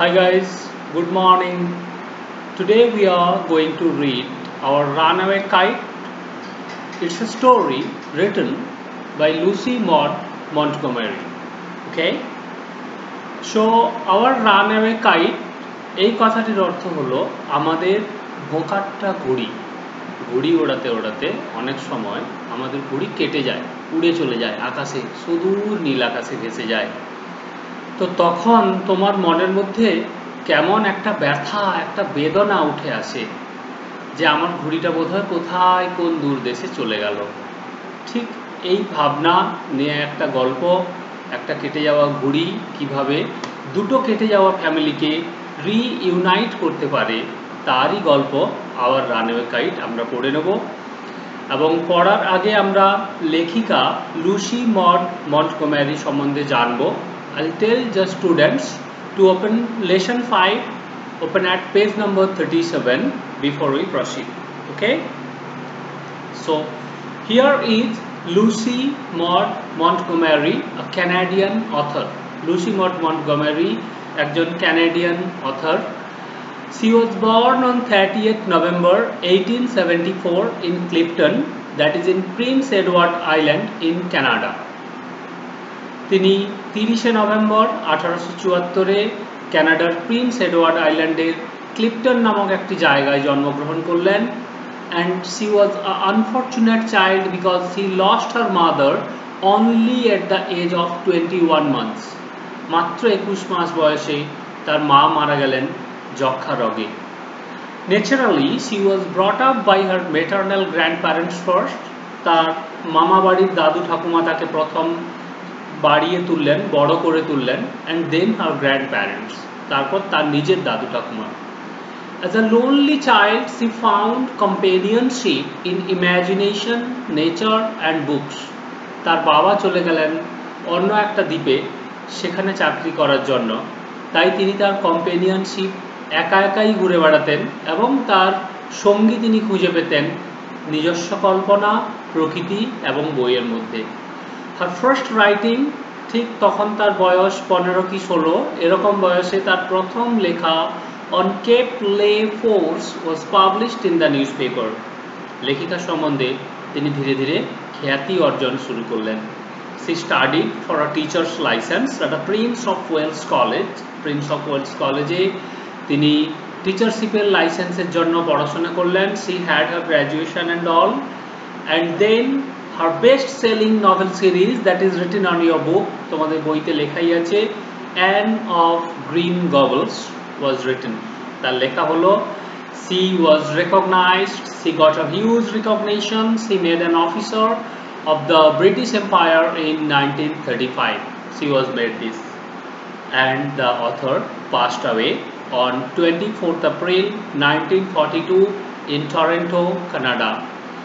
Hi guys, good morning. Today we are going to read our Runaway Kite. It's a story written by Lucy Maud Montgomery. Okay? So our Runaway Kite এই কথাটির অর্থ হলো আমাদের বোকাট্টা ঘুড়ি। ঘুড়ি ওড়াতে ওড়াতে অনেক সময় আমাদের ঘুড়ি কেটে যায়, উড়ে চলে যায় আকাশে, সুদূর নীল আকাশে ভেসে যায়। তো তখন তোমার মনের মধ্যে কেমন একটা ব্যথা, একটা বেদনা উঠে আসে যে আমার ঘুড়িটা বোধহয় কোথায় কোন দূর দেশে চলে গেল। ঠিক এই ভাবনা নিয়ে একটা গল্প, একটা কেটে যাওয়া ঘুড়ি কিভাবে দুটো কেটে যাওয়া ফ্যামিলিকে রিইউনাইট করতে পারে তারই গল্প আওয়ার রানওয়ে কাইট আমরা পড়ে নেব। এবং পড়ার আগে আমরা লেখিকা লুসি মড মন্টগোমেরি সম্বন্ধে জানবো। I'll tell the students to open lesson 5, open at page number 37 before we proceed. Okay? So here is Lucy Maud Montgomery, a Canadian author. Lucy Maud Montgomery, একজন Canadian author. She was born on 30th November 1874 in Clifton, that is in Prince Edward Island in Canada. তিনি 30শে November 1874-এ কানাডার Prince Edward আইল্যান্ডের Clifton নামক একটি জায়গায় জন্মগ্রহণ করলেন। And she was a unfortunate child because she lost her mother only at the age of 21 months. মাত্র 21 মাস বয়সে তার মা মারা গেলেন যক্ষা রোগে। Naturally she was brought up by her maternal grandparents first. তার মামা বাড়ির দাদু ঠাকুমা তাকে প্রথম বাড়িয়ে তুললেন, বড় করে তুললেন, and then her grandparents, তারপর তার নিজের দাদু ঠাকুমা। As a lonely child she found companionship in imagination, nature and books. তার বাবা চলে গেলেন অন্য একটা দ্বীপে সেখানে চাকরি করার জন্য, তাই তিনি তার কম্পেনিয়নশিপ একা একাই ঘুরে বেড়াতেন এবং তার সঙ্গী তিনি খুঁজে পেতেন নিজস্ব কল্পনা, প্রকৃতি এবং বইয়ের মধ্যে। হার ফার্স্ট রাইটিং, ঠিক তখন তার বয়স 15 কি 16 এরকম বয়সে তার প্রথম লেখা on Cape Le Force was published in the newspaper. লেখিকা সম্বন্ধে তিনি ধীরে ধীরে খ্যাতি অর্জন শুরু করলেন। She studied for a teacher's licence at the Prince of Wales College. Prince of Wales কলেজে তিনি টিচারশিপের লাইসেন্সের জন্য পড়াশোনা করলেন। She had her graduation and all, and then her best selling novel series that is written on your book, তোমাদের বইতে লেখাই আছে, Anne of Green Gables was written. তার লেখা হলো she was recognized, she got a huge recognition, she made an officer of the British Empire in 1935. She was made this, and the author passed away on 24th April 1942 in Toronto, Canada.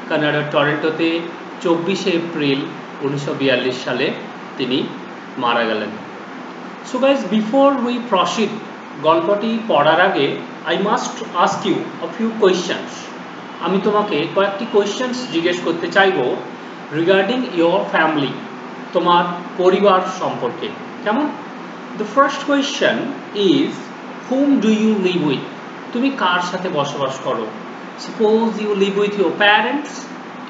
কানাডার টরন্টোতে 24শে April 1942 সালে তিনি মারা গেলেন। So guys, before we proceed, গল্পটি পড়ার আগে I must ask you a few questions. আমি তোমাকে কয়েকটি কোয়েশ্চেন্স জিজ্ঞেস করতে চাইব রিগার্ডিং ইয়োর ফ্যামিলি, তোমার পরিবার সম্পর্কে। কেমন? The first question is whom do you live with? তুমি কার সাথে বসবাস করো? Suppose you live with your parents,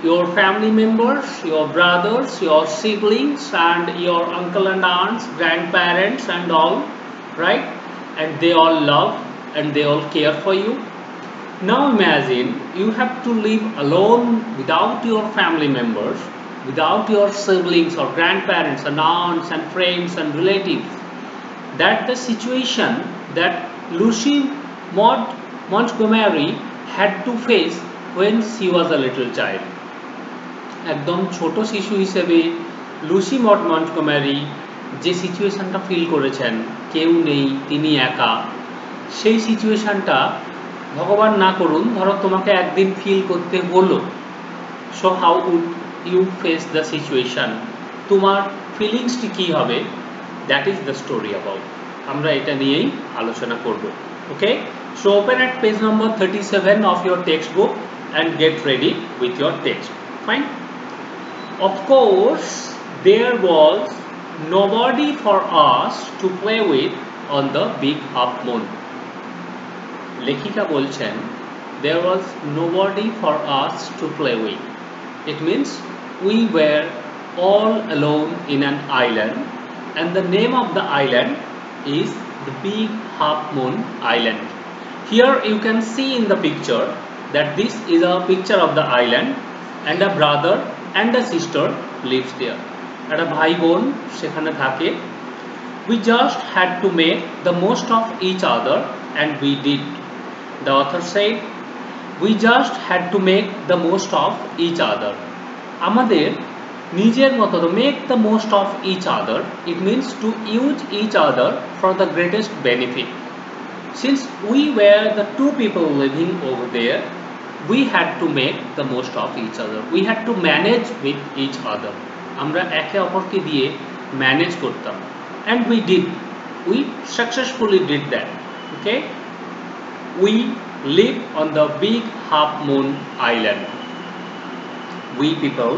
your family members, your brothers, your siblings, and your uncle and aunts, grandparents and all, right? And they all love and they all care for you. Now imagine you have to live alone without your family members, without your siblings or grandparents and aunts and friends and relatives. That's the situation that Lucy Maud Montgomery had to face when she was a little child. একদম ছোট শিশু হিসেবে Lucy mod Montgomery যে সিচুয়েশনটা feel করেছেন, কেউ নেই, তিনি একা, সেই সিচুয়েশনটা ভগবান না করুন ধরো তোমাকে একদিন ফিল করতে হলো। So how would you face the situation? তোমার ফিলিংসটি কী হবে? That is the story about. আমরা এটা নিয়েই আলোচনা করব। ওকে, so open at page number 37 of your textbook and get ready with your text. Fine. Of course, there was nobody for us to play with on the big half moon. লেখিকা বলছেন, there was nobody for us to play with. It means we were all alone in an island, and the name of the island is the Big Half Moon Island. Here you can see in the picture that this is a picture of the island, and a brother and a sister lives there. একটা ভাই বোন সেখানে থাকে. We just had to make the most of each other, and we did. The author said, we just had to make the most of each other. আমাদের নিজের মতো to make the most of each other, it means to use each other for the greatest benefit. Since we were the two people living over there, we had to make the most of each other. We had to manage with each other. আমরা একে অপরকে দিয়ে manage করতাম, and we did. We successfully did that. Okay, we live on the Big Half Moon Island. We people,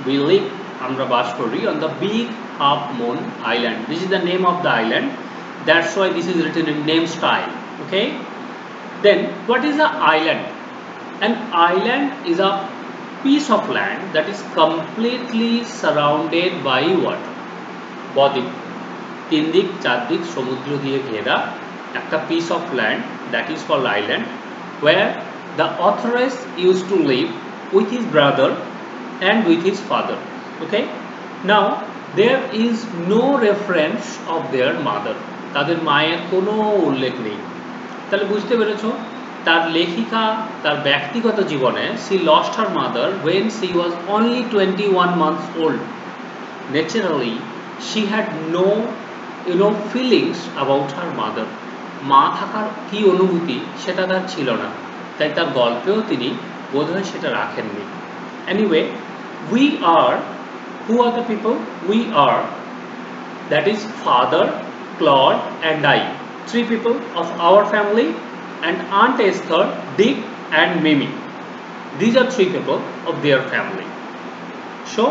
we live, আমরা বাস করি on the Big Half Moon Island. This is the name of the island. That's why this is written in name style. Okay, then what is an island? An island is a piece of land that is completely surrounded by water. বদ্বীপ, তিন দিক চারদিক সমুদ্র দিয়ে ঘেরা একটা piece of land that is called island, where the authoress used to live with his brother and with his father. Okay, now there is no reference of their mother. তাদের মায়ের কোনো উল্লেখ নেই. তাহলে বুঝতে পেরেছো, তার লেখিকা তার ব্যক্তিগত জীবনে she lost her mother when she was only 21 months old. Naturally, she had no feelings about her mother. মা থাকার কি অনুভূতি সেটা তার ছিল না, তাই তার গল্পেও তিনি বোধহয় সেটা রাখেননি. Anyway, we are, who are the people? We are, that is father, Claude and I, three people of our family, and Aunt Esther, Dick and Mimi. These are three people of their family. So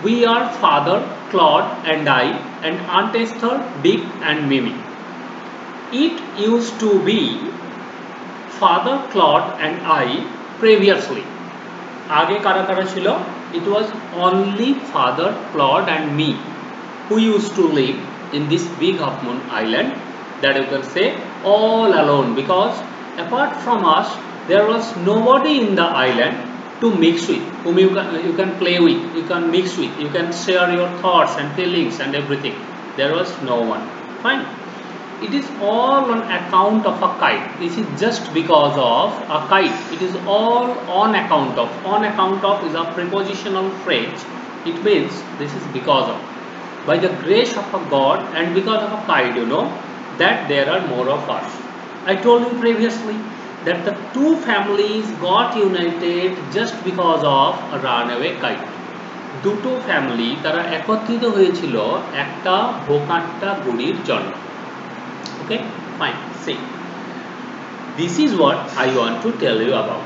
we are father, Claude and I, and Aunt Esther, Dick and Mimi. It used to be father, Claude and I previously. আগে কারা কারা ছিল? It was only father, Claude and me who used to live in this Big Half Moon Island, that you can say all alone, because apart from us there was nobody in the island to mix with, whom you can play with, you can mix with, you can share your thoughts and feelings and everything. There was no one. Fine. It is all on account of a kite. This is just because of a kite. It is all on account of. On account of is a prepositional phrase. It means this is because of. By the grace of a God and because of a kite, that there are more of us. I told you previously that the two families got united just because of a runaway kite. দুটো family তারা একত্রিত হয়েছিল একটা ভোকাট্টা গুড়ির জন্য. Okay, fine. See, this is what I want to tell you about.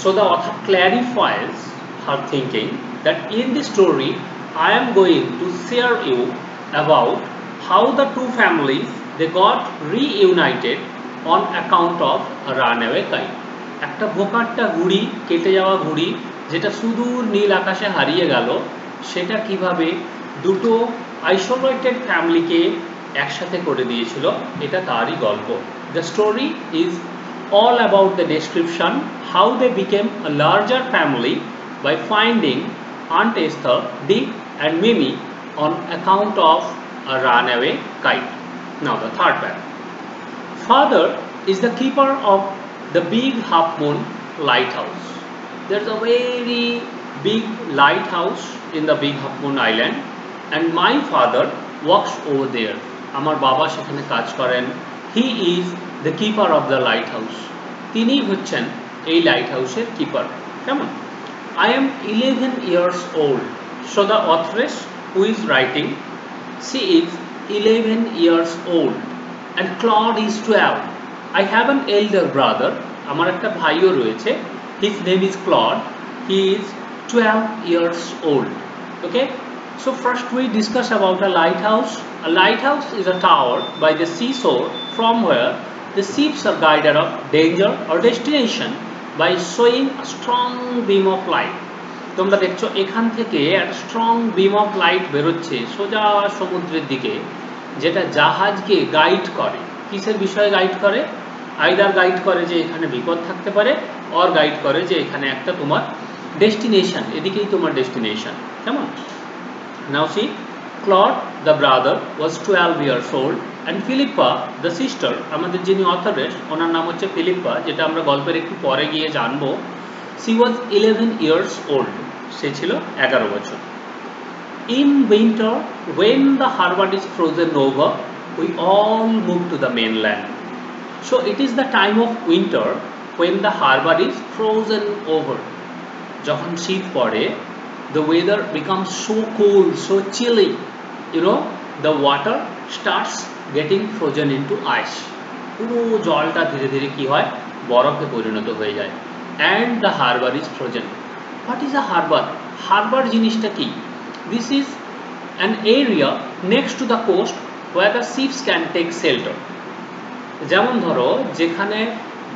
So the author clarifies her thinking that in this story I am going to share you about how the two families, they got reunited on account of a runaway kite. একটা ভোকাট্টা ঘুড়ি, কেটে যাওয়া ঘুড়ি যেটা সুদূর নীল আকাশে হারিয়ে গেল, সেটা কিভাবে দুটো আইসোলেটেড ফ্যামিলিকে একসাথে করে দিয়েছিল, এটা তারই গল্প. The story is all about the description how they became a larger family by finding Aunt Esther, Dick and Mimi on account of a runaway kite. Now the third part. Father is the keeper of the Big Half Moon lighthouse. There's a very big lighthouse in the Big Half Moon Island, and my father works over there. আমার বাবা সেখানে কাজ করেন. He is the keeper of the lighthouse. তিনি হচ্ছেন এই light হাউসের keeper. কেমন? I am 11 years old. So the authoress who is writing, she is 11 years old and Claude is 12. I have an elder brother. আমার একটা ভাইও রয়েছে. His name is Claude. He is 12 years old. Okay? So first we discuss about a lighthouse. A lighthouse is a tower by the seashore from where the ships are guided of danger or destination by showing a strong beam of light. তোমরা দেখছো এখান থেকে একটা strong beam of light বেরোচ্ছে সোজা সমুদ্রের দিকে, যেটা জাহাজকে গাইড করে। কিসের বিষয়ে গাইড করে? আইদার গাইড করে যে এখানে বিপদ থাকতে পারে, অর গাইড করে যে এখানে একটা তোমার ডেস্টিনেশন, এদিকেই তোমার ডেস্টিনেশন। কেমন? Now see, Claude the brother was 12 years old and Philippa the sister, আমাদের যিনি অথরের ওনার নাম হচ্ছে ফিলিপ্পা, যেটা আমরা গল্পের একটু পরে গিয়ে জানবো। She was 11 years old, সে ছিল 11 বছর। In winter, when the harbor is frozen over, we all move to the mainland. So it is the time of winter when the harbor is frozen over. যখন শীত পড়ে, the weather becomes so cold, so chilly, you know, the water starts getting frozen into ice. পুরো জলটা ধীরে ধীরে কি হয়, বরফে পরিণত হয়ে যায়। And the harbor is frozen. What is a harbor? Harbor জিনিসটা কি? This is an area next to the coast where the ships can take shelter. যেমন ধরো যেখানে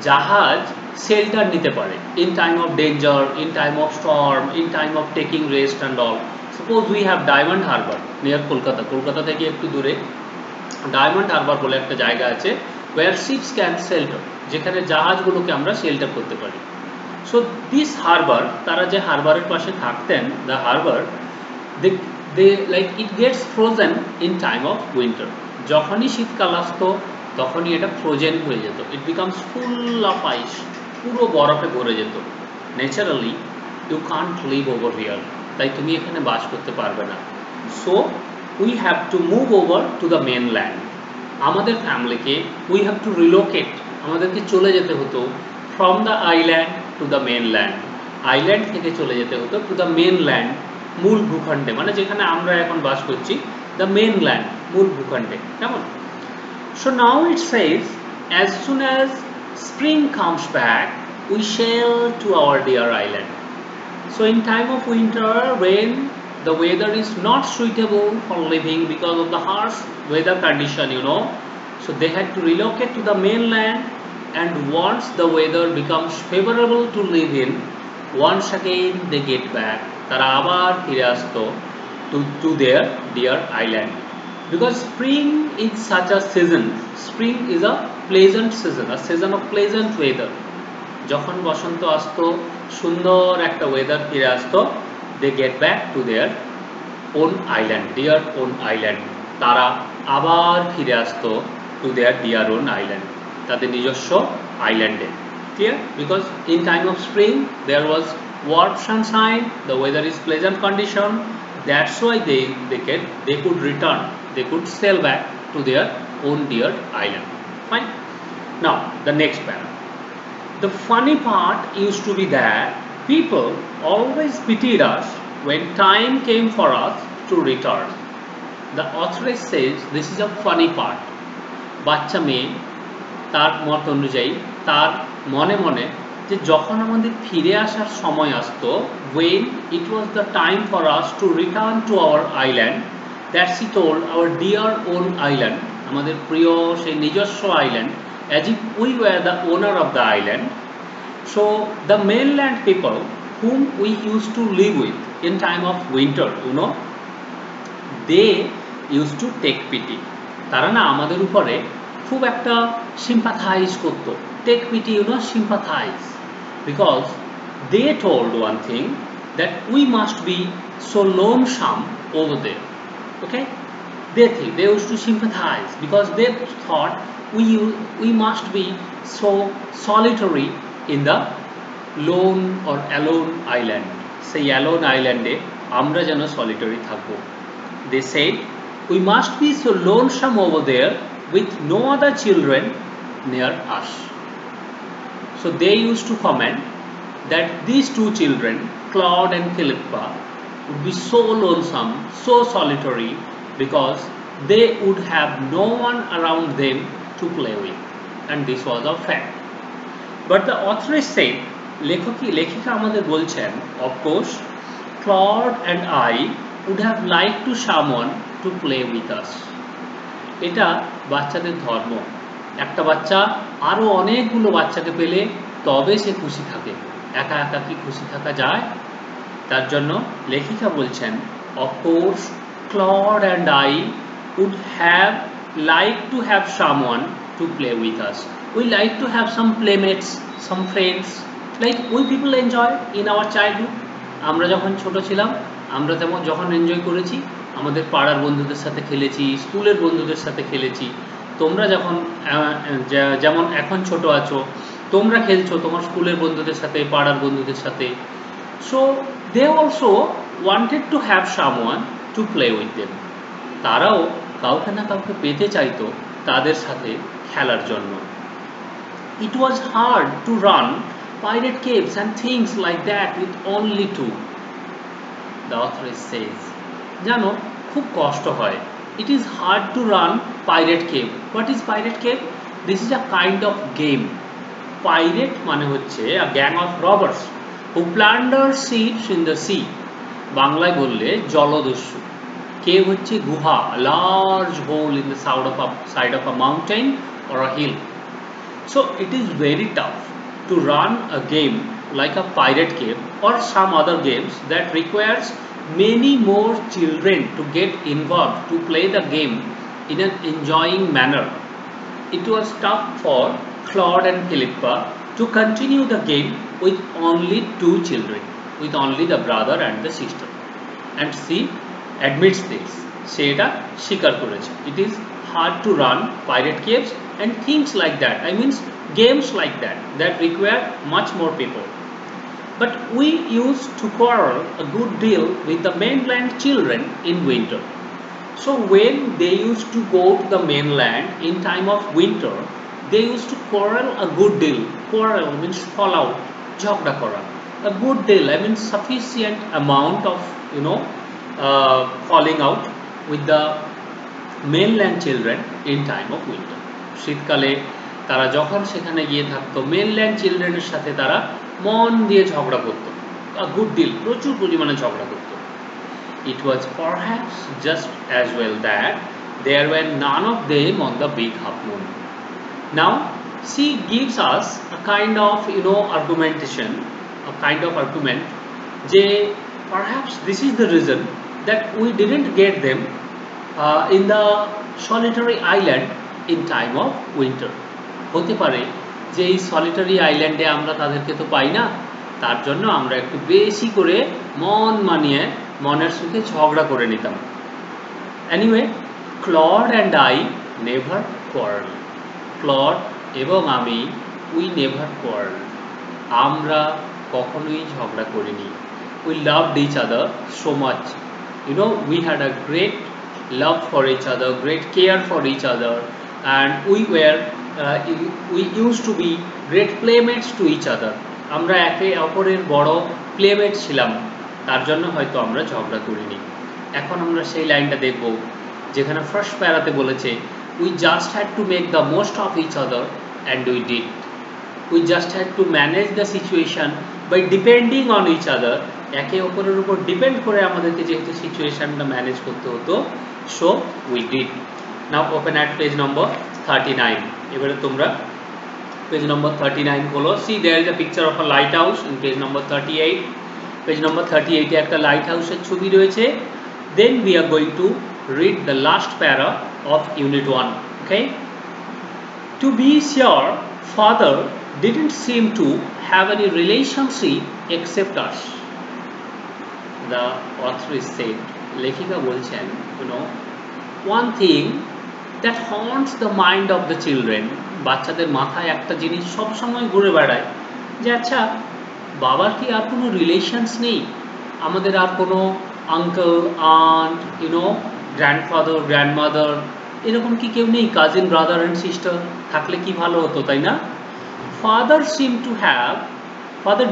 জাহাজ শেল্টার নিতে পারে in time of danger, in time of storm, in time of taking rest and all. Suppose we have Diamond Harbour near Kolkata. Kolkata থেকে একটু দূরে diamond Harbour বলে একটা জায়গা আছে where ships can shelter, যেখানে জাহাজগুলোকে আমরা শেল্টার করতে পারি। So this harbor, তারা যে হারবারের পাশে থাকতেন, the harbor, they like it gets frozen in time of winter. যখনই শীতকাল আসতো তখনই এটা ফ্রোজেন হয়ে যেত, it becomes full of ice, পুরো বরফে ভরে যেত। Naturally you can't live over here, তাই তুমি এখানে বাস করতে পারবে না। So we have to move over to the mainland. আমাদের ফ্যামিলিকে we have to relocate, আমাদেরকে চলে যেতে হতো from the island to the mainland. Island থেকে চলে যেতে হতো to the mainland, মূল ভূখণ্ডে, মানে যেখানে আমরা এখন বাস করছি, the mainland, মূল ভূখণ্ডে। কেমন? So now it says, as soon as spring comes back, we sail to our dear island. So in time of winter, when the weather is not suitable for living because of the harsh weather condition, you know, so they had to relocate to the mainland, and once the weather becomes favorable to live in, once again they get back, তারা আবার ফিরে আসতো to their dear island. Because spring is such a season, spring is a pleasant season, a season of pleasant weather. যখন বসন্ত আসতো, সুন্দর একটা weather ফিরে আসতো, they get back to their own island, dear own island. তারা আবার ফিরে আসতো to their dear own island, তাদের নিজস্ব আইল্যান্ডে। Clear? Because in time of spring there was warm sunshine, the weather is pleasant condition, that's why they could return, they could sail back to their own dear island. Fine. Now the next paragraph. The funny part used to be that people always pitied us when time came for us to return. The author says this is a funny part. বাচ্চা মেয়ে তার মত অনুযায়ী তার মনে মনে যে যখন আমাদের ফিরে আসার সময় আসতো, when it was the time for us to return to our island, that she told, our dear own island, আমাদের প্রিয় সেই নিজস্ব island, as if we were the owner of the island. So the mainland people whom we used to live with in time of winter, you know, they used to take pity. তারা না আমাদের উপরে খুব একটা sympathize করতো, take pity, you know, sympathize, because they told one thing, that we must be so lonesome over there. Okay, they used to sympathize because they thought we must be so solitary in the lone or alone island. Say alone island e amra jeno solitary thakbo. They said we must be so lonesome over there with no other children near us. So they used to comment that these two children, Claude and Philippa, would be so lonesome, so solitary, because they would have no one around them to play with, and this was a fact. But the author said, লেখিকা আমাদের বলছেন, of course Claude and I would have liked to someone to play with us. এটা বাচ্চাদের ধর্ম। একটা বাচ্চা আরো অনেকগুলো বাচ্চাকে পেলে তবে সে খুশি থাকে, একা একা কি খুশি থাকা যায়? তার জন্য লেখিকা বলছেন, of course Claude and I would have liked to have someone to play with us. We like to have some playmates, some friends like we people enjoy in our childhood. আমরা যখন ছোট ছিলাম আমরা তেমন যখন এনজয় করেছি, আমাদের পাড়ার বন্ধুদের সাথে খেলেছি, স্কুলের বন্ধুদের সাথে খেলেছি। তোমরা যখন যেমন এখন ছোট আছো, তোমরা খেলছো তোমার স্কুলের বন্ধুদের সাথে, পাড়ার বন্ধুদের সাথে। So they also wanted to have someone to play with them. তারাও কাউকে না কাউকে পেতে চাইতো তাদের সাথে খেলার জন্য। It was hard to run pirate caves and things like that with only two. The author says, জানো খুব কষ্ট হয়। It is hard to run pirate cave. What is pirate cave? This is a kind of game. Pirate মানে হচ্ছে a gang of robbers who plunder ships in the sea. বাংলায় বললে জলদস্যু। Cave হচ্ছে গুহা, large hole in the side of a mountain or a hill. So it is very tough to run a game like a pirate cave or some other games that requires many more children to get involved to play the game in an enjoying manner. It was tough for Claude and Philippa to continue the game with only two children, with only the brother and the sister. And she admits this. সে এটা স্বীকার করেছে। It is hard to run pirate caves and things like that. I mean games like that require much more people. But we used to quarrel a good deal with the mainland children in winter. So when they used to go to the mainland in time of winter, they used to quarrel a good deal. Quarrel means fall out, jhagda kora. A good deal, I mean sufficient amount of falling out with the mainland children in time of winter. শীতকালে তারা যখন সেখানে গিয়ে থাকতো mainland চিলড্রেনের সাথে তারা মন দিয়ে ঝগড়া করতো, a good deal, প্রচুর পরিমাণে ঝগড়া করতো। It was perhaps just as well that there were none of them on the big half moon. Now she gives us a kind of argumentation, a kind of argument যে perhaps this is the reason that we didn't get them in the solitary island in time of winter. হতে পারে যে এই solitary আইল্যান্ডে আমরা তাদেরকে তো পাই না, তার জন্য আমরা একটু বেশি করে মন মানিয়ে মনের সুখে ঝগড়া করে নিতাম। Anyway Claude and I never quarrel. Claude এবং আমি উই নেভার কোয়ারেল, আমরা কখনোই ঝগড়া করিনি। We loved each other so much, we had a great love for each other, great care for each other, and we used to be great playmates to each other. আমরা একে অপরের বড় playmate ছিলাম, তার জন্য হয়তো আমরা ঝগড়া করিনি। এখন আমরা সেই লাইনটা দেখব যেখানে ফার্স্ট প্যারাতে বলেছে we just had to make the most of each other and we did. We just had to manage the situation by depending on each other. একে অপরের উপর ডিপেন্ড করে আমাদেরকে যেহেতু সিচুয়েশনটা ম্যানেজ করতে হতো, so we did. Now open at page number 39. এবারে তোমরা page number 39 খোলো। See there is a picture of a lighthouse in page number 38. Page number 38 এ একটা লাইট হাউসের ছবি রয়েছে। Then we are going to read the last para of unit 1. Okay? To be sure, father didn't seem to have any relationship except us. The author is said, লেখিকা বলছেন, one thing that haunts the mind of the children, বাচ্চাদের মাথায় একটা জিনিস সব সময় ঘুরে বেড়ায় যে আচ্ছা বাবার কি আর কোনো রিলেশনস নেই, আমাদের আর কোনো আঙ্কেল আন্ট গ্র্যান্ডফাদার গ্র্যান্ডমাদার এরকম কি কেউ নেই, কাজিন ব্রাদার অ্যান্ড সিস্টার থাকলে কি ভালো হতো, তাই না? Father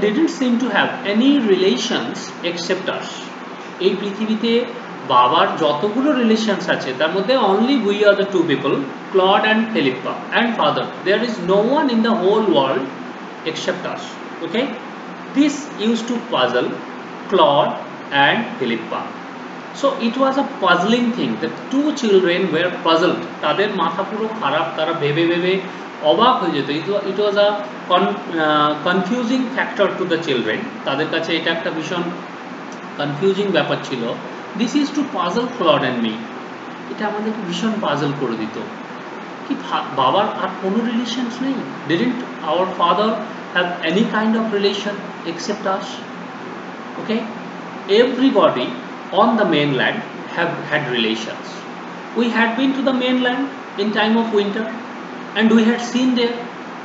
didn't seem to have any relations except us. এই পৃথিবীতে বাবার যতগুলো রিলেশনস আছে তার মধ্যে only we are the two people, Claude and Philippa, and father. There is no one in the whole world except us. Okay? This used to puzzle Claude and Philippa. So it was a puzzling thing. The two children were puzzled. তাদের মাথা পুরো খারাপ, তারা ভেবে ভেবে অবাক হয়ে যেত. It was a confusing factor to the children. তাদের কাছে এটা একটা ভীষণ কনফিউজিং ব্যাপার ছিল. This is to puzzle Claude and me. এটা আমাদেরকে ভীষণ পাজল করে দিত. কি বাবার আর কোনো রিলেশনস নেই? Didn't our father have any kind of relation except us? Okay, everybody on the mainland have had relations. We had been to the mainland in time of winter, and we had seen there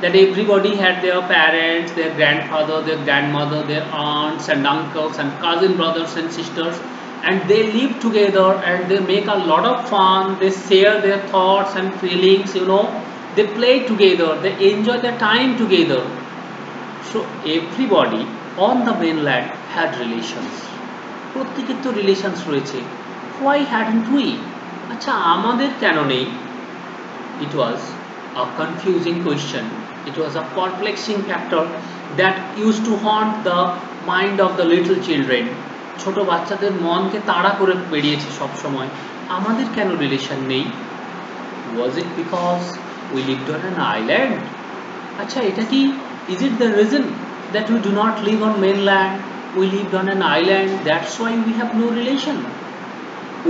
that everybody had their parents, their grandfather, their grandmother, their aunts and uncles and cousin brothers and sisters, and they live together and they make a lot of fun. They share their thoughts and feelings, they play together, they enjoy their time together. So everybody on the mainland had relations. প্রত্যেকের তো relations রয়েছে. Why hadn't we? আচ্ছা, আমাদের কেন নেই? It was a confusing question. It was a perplexing factor that used to haunt the mind of the little children. ছোট বাচ্চাদের মনকে তাড়া করে বেরিয়েছে সব সময়. আমাদের কেন রিলেশন নেই? Was it because we lived on an island? আচ্ছা, এটা কি, is it the reason that we do not live on mainland? We lived on an island, that's why we have no relation.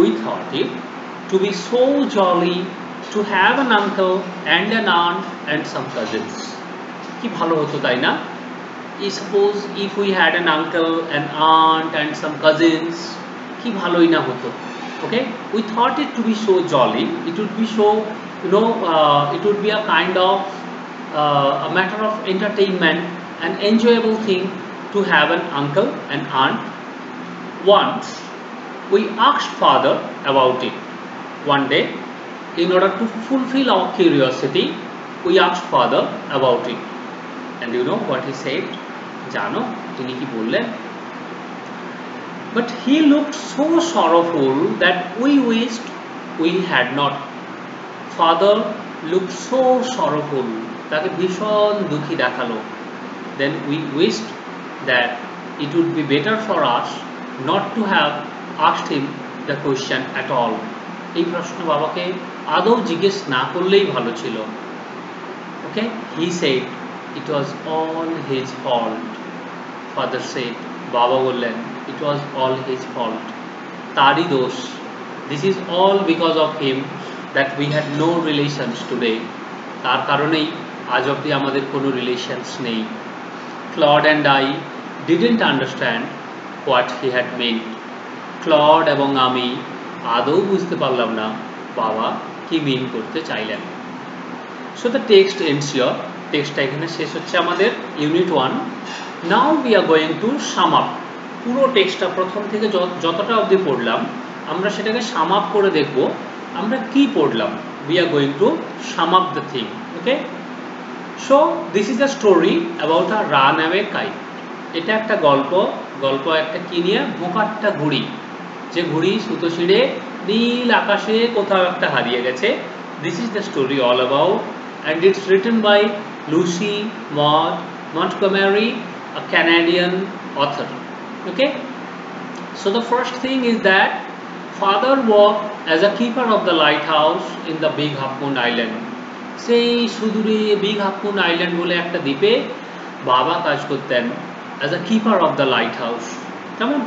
We thought it to be so jolly to have an uncle and an aunt and some cousins. কি ভালো হতো, তাই না? Suppose if we had an uncle, an aunt and some cousins, কি ভালোই না হতো. Okay, we thought it to be so jolly. It would be so, it would be a kind of a matter of entertainment, an enjoyable thing to have an uncle and aunt. Once we asked father about it. One day, in order to fulfill our curiosity, we asked father about it. And you know what he said? জানো তিনি কি বললেন? But he looked so sorrowful that we wished we had not. Father looked so sorrowful, তাকে ভীষণ দুঃখী দেখালো. Then we wished that it would be better for us not to have asked him the question at all. এই প্রশ্ন বাবাকে আদৌ জিজ্ঞেস না করলেই ভালো ছিল. Okay, he said it was all his fault. Father said, বাবা বললেন, it was all his fault. তারই দোষ. This is all because of him that we had no relations today. তার কারণেই আজ অবধি আমাদের কোনো রিলেশনস নেই. Claude and I didn't understand what he had meant. Claude এবং আমি আদৌ বুঝতে পারলাম না বাবা কি মিন করতে চাইলেন. So the text ends here. টেক্সটটা এখানে শেষ হচ্ছে আমাদের unit 1. Now we are going to sum up. পুরো টেক্সটটা প্রথম থেকে যতটা অবধি পড়লাম আমরা সেটাকে সাম আপ করে দেখব আমরা কি পড়লাম. We are going to sum up the thing. Okay, so this is a story about a runaway kite. এটা একটা গল্প একটা কি নিয়ে, বোকাট্টা ঘুড়ি, যে ঘুড়ি সুতো ছিঁড়ে নীল আকাশে কোথাও একটা হারিয়ে গেছে. This is the story all about, and it's written by Lucy Maud Montgomery, a Canadian author. Okay, so the first thing is that father worked as a keeper of the lighthouse in the Big Half Moon Island. সেই সুদূরে big half moon island বলে একটা দ্বীপে বাবা কাজ করতেন as a keeper of the lighthouse. কেমন?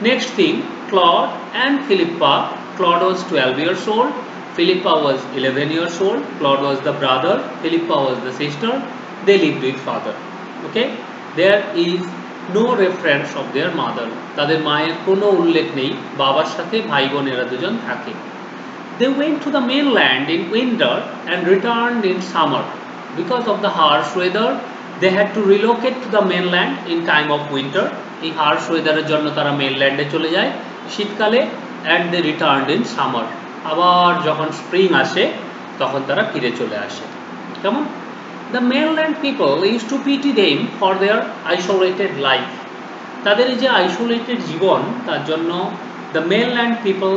Next thing, Claude and Philippa. Claude was 12 years old, Philippa was 11 years old. Claude was the brother, Philippa was the sister. They lived with father. Okay, there is no reference of their mother. তাদের মায়ের কোনো উল্লেখ নেই. বাবার সাথে ভাই বোনেরা দুজন থাকে. They went to the mainland in winter and returned in summer. Because of the harsh weather, they had to relocate to the mainland in time of winter. এই harsh weather এর জন্য তারা মেইনল্যান্ডে চলে যায় শীতকালে, and they returned in summer. আবার যখন spring আসে তখন তারা ফিরে চলে আসে. কেমন? The mainland people used to pity them for their isolated life. তাদের এই যে আইসোলেটেড জীবন, তার জন্য the mainland people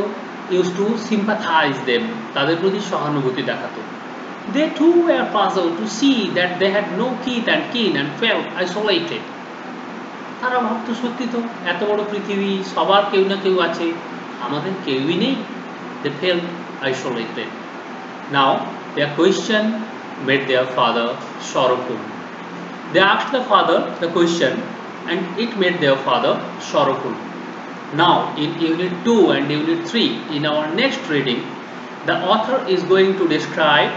used to sympathize them. তাদের প্রতি সহানুভূতি দেখাতো. They too were puzzled to see that they had no kith and kin and felt isolated. তারা ভাবতো সত্যি তো এত বড় পৃথিবী, সবার কেউ না কেউ আছে, আমাদের কেউই নেই? They felt isolated. Now their question made their father sorrowful. They asked the father the question and it made their father sorrowful. Now in unit 2 and unit 3 in our next reading, the author is going to describe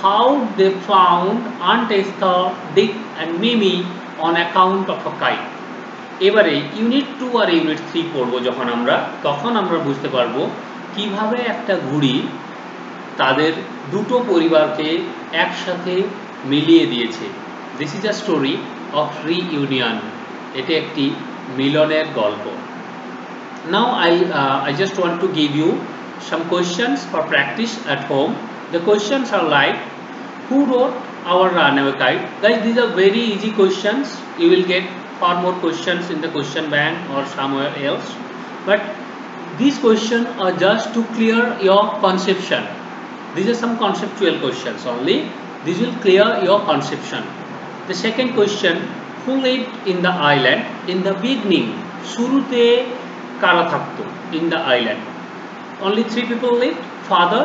how they found Aunt Esther, Dick and Mimi on account of a kite. এবারে unit 2 আর unit 3 পড়ব যখন আমরা, তখন আমরা বুঝতে পারবো কিভাবে একটা ঘুড়ি তাদের দুটো পরিবারকে একসাথে মিলিয়ে দিয়েছে। This is a story of reunion. এটি একটি মিলনের গল্প। Now I just want to give you some questions for practice at home. The questions are like, who wrote our runaway kite? Guys, these are very easy questions. You will get far more questions in the question bank or somewhere else, but these questions are just to clear your conception. These are some conceptual questions only. This will clear your conception. The second question, who lived in the island in the beginning? শুরুতে কারা থাকতো in the island? Only 3 people lived, father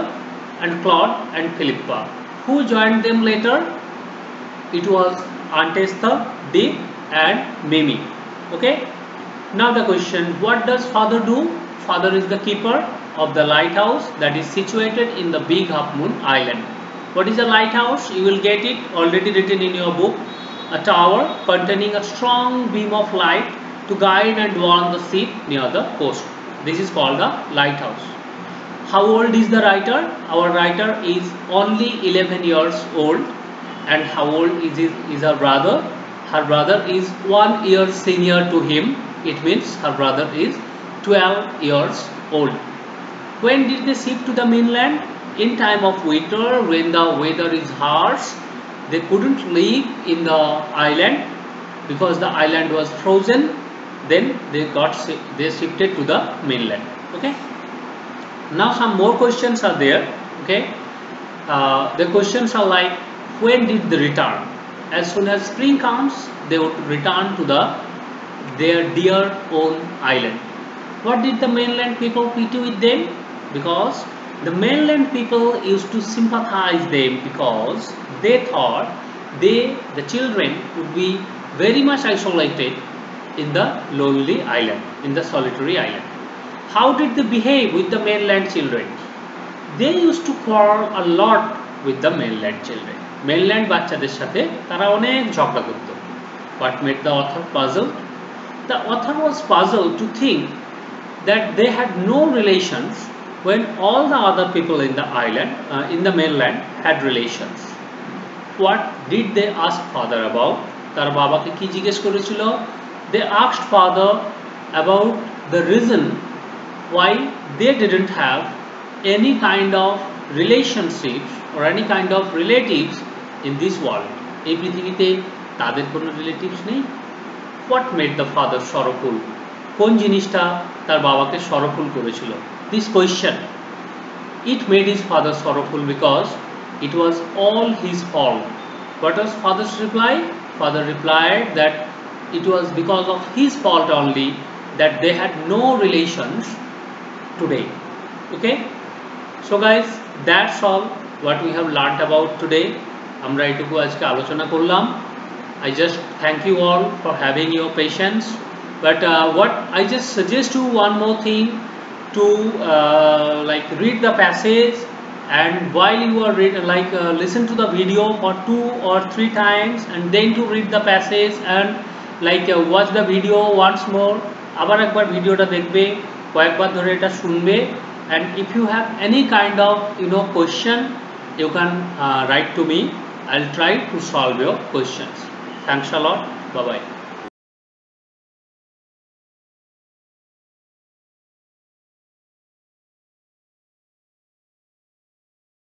and Claude and Philippa. Who joined them later? It was Aunt Esther, Dick and Mimi. Okay, now the question, what does father do? Father is the keeper of the lighthouse that is situated in the Big Half Moon Island. What is a lighthouse? You will get it already written in your book. A tower containing a strong beam of light to guide and warn the ship near the coast. This is called a lighthouse. How old is the writer? Our writer is only 11 years old. And how old is her brother? Her brother is 1 year senior to him. It means her brother is 12 years old. When did they ship to the mainland? In time of winter, when the weather is harsh, they couldn't live in the island because the island was frozen. Then they shifted to the mainland. Okay, now some more questions are there. Okay, the questions are like, when did they return? As soon as spring comes, they would return to their dear own island. What did the mainland people pity with them? Because the mainland people used to sympathize them because they thought the children would be very much isolated in the lonely island, in the solitary island. How did they behave with the mainland children? They used to quarrel a lot with the mainland children. Mainland বাচ্চাদের সাথে তারা অনেক ঝগড়া করত। What made the author puzzled? The author was puzzled to think that they had no relations when all the other people in the island, in the mainland, had relations. What did they ask father about? তার বাবাকে কি জিজ্ঞেস করেছিল? They asked father about the reason why they didn't have any kind of relationships or any kind of relatives in this world. এই পৃথিবীতে তাদের কোনো relatives নেই। What made the father sorrowful? কোন জিনিসটা তার বাবাকে sorrowful করেছিল? This question, it made his father sorrowful because it was all his fault. What was father's reply? Father replied that it was because of his fault only that they had no relations today. Okay, so guys, that's all what we have learned about today. আমরা এটুকু আজকে আলোচনা করলাম। I just thank you all for having your patience, but what I just suggest you one more thing, to like read the passage, and while you are listen to the video for 2 or 3 times and then to read the passage and watch the video once more. আবার একবার ভিডিওটা দেখবে, কয়েকবার ধরে এটা শুনবে, and if you have any kind of question, you can write to me. I'll try to solve your questions. Thanks a lot. Bye bye.